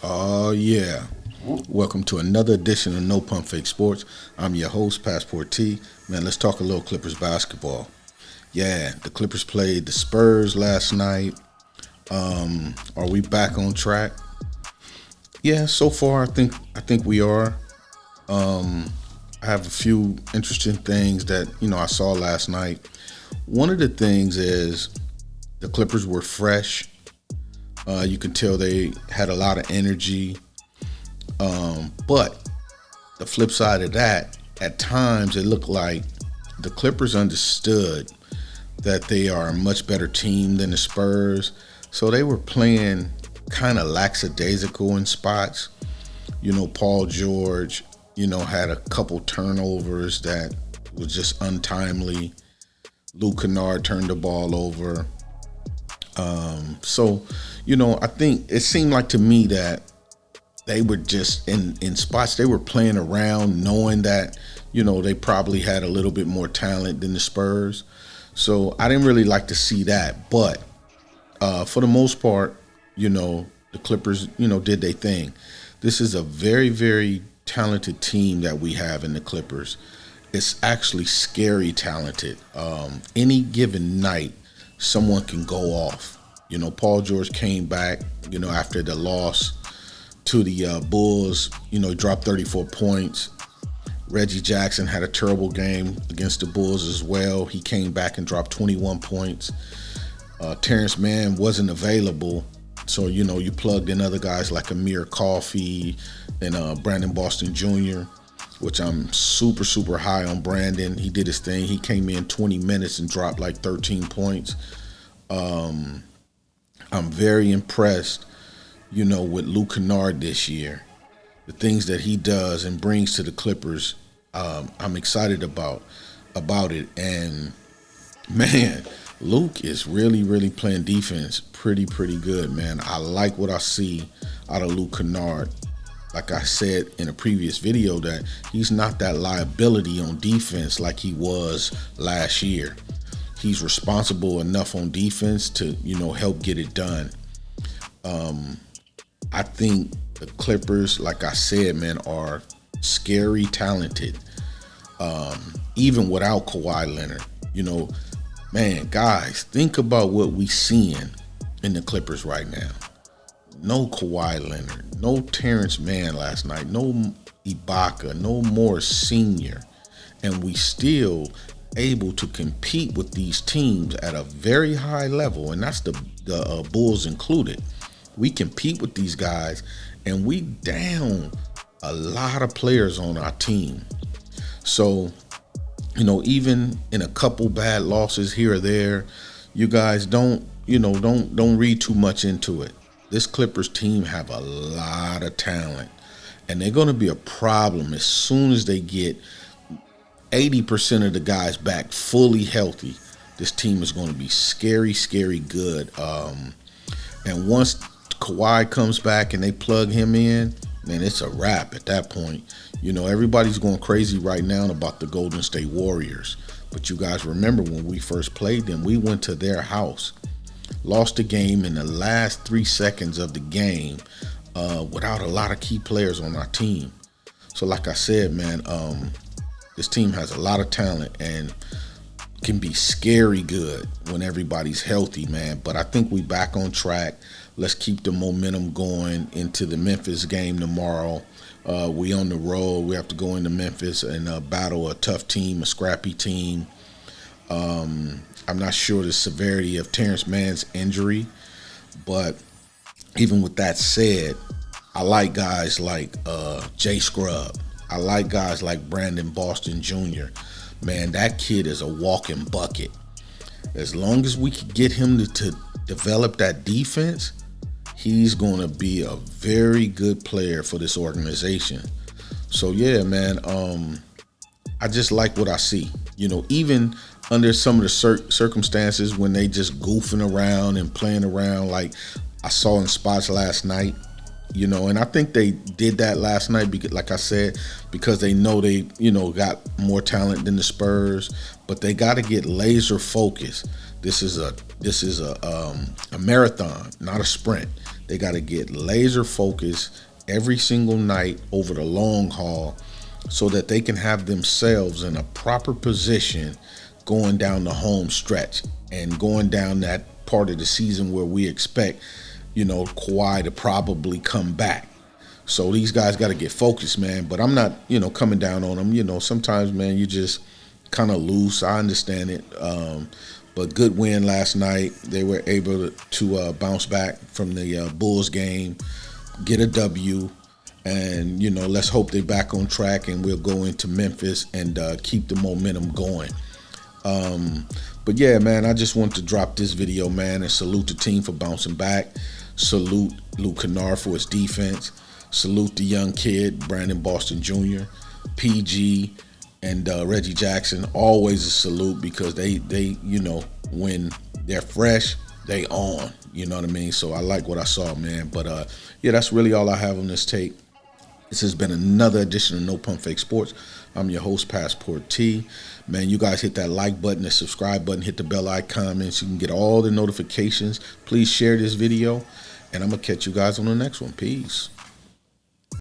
Oh, yeah. Welcome to another edition of No Pump Fake Sports. I'm your host, Passport T. Man, let's talk a little Clippers basketball. Yeah, the Clippers played the Spurs last night. Are we back on track? Yeah, so far I think we are. I have a few interesting things that I saw last night. One of the things is the Clippers were fresh. You can tell they had a lot of energy. But the flip side of that, at times it looked like the Clippers understood that they are a much better team than the Spurs. So they were playing kind of lackadaisical in spots. Paul George, had a couple turnovers that was just untimely. Luke Kennard turned the ball over. I think it seemed like to me that they were just in spots they were playing around, knowing that they probably had a little bit more talent than the Spurs. So I didn't really like to see that, but for the most part, the Clippers did their thing. This is a very, very talented team that we have in the Clippers. It's actually scary talented. Any given night, someone can go off. Paul George came back after the loss to the Bulls, dropped 34 points. Reggie Jackson had a terrible game against the Bulls as well. He came back and dropped 21 points. Terrence Mann wasn't available, so you plugged in other guys like Amir Coffey and Brandon Boston Jr., which I'm super, super high on Brandon. He did his thing. He came in 20 minutes and dropped like 13 points. I'm very impressed with Luke Kennard this year. The things that he does and brings to the Clippers, I'm excited about it. And man, Luke is really, really playing defense pretty good, man. I like what I see out of Luke Kennard. Like I said in a previous video, that he's not that liability on defense like he was last year. He's responsible enough on defense to, help get it done. I think the Clippers, like I said, man, are scary talented. Even without Kawhi Leonard, man, guys, think about what we seeing in the Clippers right now. No Kawhi Leonard, no Terrence Mann last night, no Ibaka, no Morris Sr., and we still able to compete with these teams at a very high level, and that's the Bulls included. We compete with these guys, and we down a lot of players on our team. So, even in a couple bad losses here or there, you guys don't read too much into it. This Clippers team have a lot of talent, and they're going to be a problem as soon as they get 80% of the guys back fully healthy. This team is going to be scary, scary good. And once Kawhi comes back and they plug him in, man, it's a wrap at that point. Everybody's going crazy right now about the Golden State Warriors. But you guys remember when we first played them, we went to their house, lost the game in the last 3 seconds of the game without a lot of key players on our team. So like I said, man, this team has a lot of talent and can be scary good when everybody's healthy, man. But I think we back on track. Let's keep the momentum going into the Memphis game tomorrow. We on the road. We have to go into Memphis and battle a tough team, a scrappy team. I'm not sure the severity of Terrence Mann's injury, but even with that said, I like guys like Jay Scrub. I like guys like Brandon Boston Jr. Man, that kid is a walking bucket. As long as we can get him to develop that defense, he's going to be a very good player for this organization. So, yeah, man, I just like what I see. Even under some of the circumstances when they just goofing around and playing around like I saw in spots last night, and I think they did that last night because, like I said, because they know they, got more talent than the Spurs, but they got to get laser focused. This is a marathon, not a sprint. They got to get laser focused every single night over the long haul so that they can have themselves in a proper position going down the home stretch and going down that part of the season where we expect, Kawhi to probably come back. So these guys got to get focused, man. But I'm not, coming down on them. Sometimes, man, you just kind of loose. I understand it. But good win last night. They were able to bounce back from the Bulls game, get a W. And, let's hope they're back on track and we'll go into Memphis and keep the momentum going. But yeah, man, I just want to drop this video, man, and salute the team for bouncing back. Salute Luke Kennard for his defense. Salute the young kid, Brandon Boston Jr., PG, and Reggie Jackson. Always a salute because they when they're fresh, they on. You know what I mean? So I like what I saw, man. But yeah, that's really all I have on this tape. This has been another edition of No Pump Fake Sports. I'm your host, Passport T. Man, you guys hit that like button, the subscribe button, hit the bell icon, man, so you can get all the notifications. Please share this video, and I'm going to catch you guys on the next one. Peace.